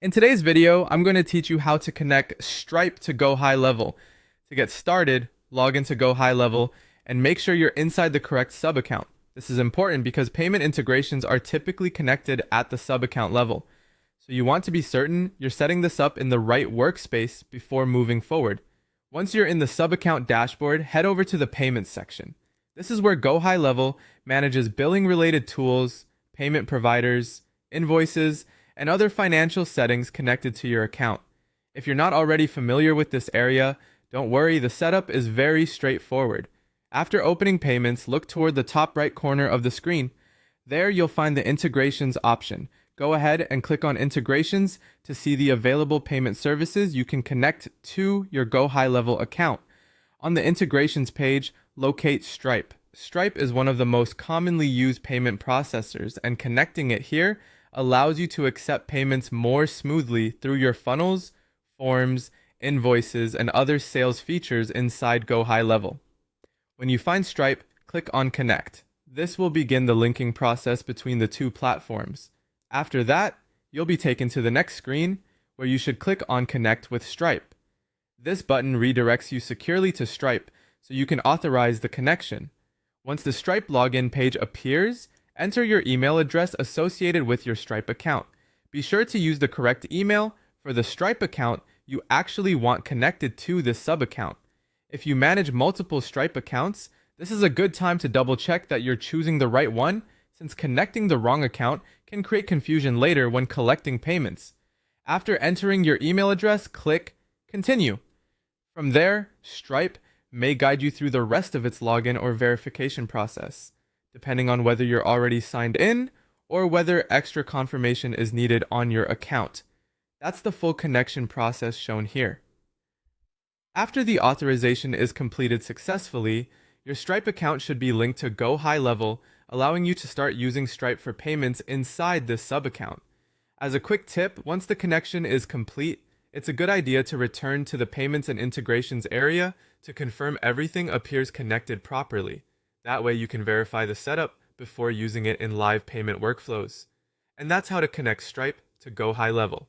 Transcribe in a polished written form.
In today's video, I'm going to teach you how to connect Stripe to Gohighlevel. To get started, log into Gohighlevel and make sure you're inside the correct sub-account. This is important because payment integrations are typically connected at the sub-account level. So you want to be certain you're setting this up in the right workspace before moving forward. Once you're in the sub-account dashboard, head over to the payments section. This is where Gohighlevel manages billing-related tools, payment providers, invoices, and other financial settings connected to your account. If you're not already familiar with this area, don't worry, the setup is very straightforward. After opening payments, look toward the top right corner of the screen. There you'll find the integrations option. Go ahead and click on integrations to see the available payment services you can connect to your Gohighlevel account. On the integrations page, locate Stripe. Stripe is one of the most commonly used payment processors, and connecting it here allows you to accept payments more smoothly through your funnels, forms, invoices, and other sales features inside Gohighlevel. When you find Stripe, click on Connect. This will begin the linking process between the two platforms. After that, you'll be taken to the next screen where you should click on Connect with Stripe. This button redirects you securely to Stripe so you can authorize the connection. Once the Stripe login page appears, enter your email address associated with your Stripe account. Be sure to use the correct email for the Stripe account you actually want connected to this sub-account. If you manage multiple Stripe accounts, this is a good time to double check that you're choosing the right one, since connecting the wrong account can create confusion later when collecting payments. After entering your email address, click Continue. From there, Stripe may guide you through the rest of its login or verification process, depending on whether you're already signed in or whether extra confirmation is needed on your account. That's the full connection process shown here. After the authorization is completed successfully, your Stripe account should be linked to Gohighlevel, allowing you to start using Stripe for payments inside this sub-account. As a quick tip, once the connection is complete, it's a good idea to return to the Payments and Integrations area to confirm everything appears connected properly. That way you can verify the setup before using it in live payment workflows. And that's how to connect Stripe to Gohighlevel.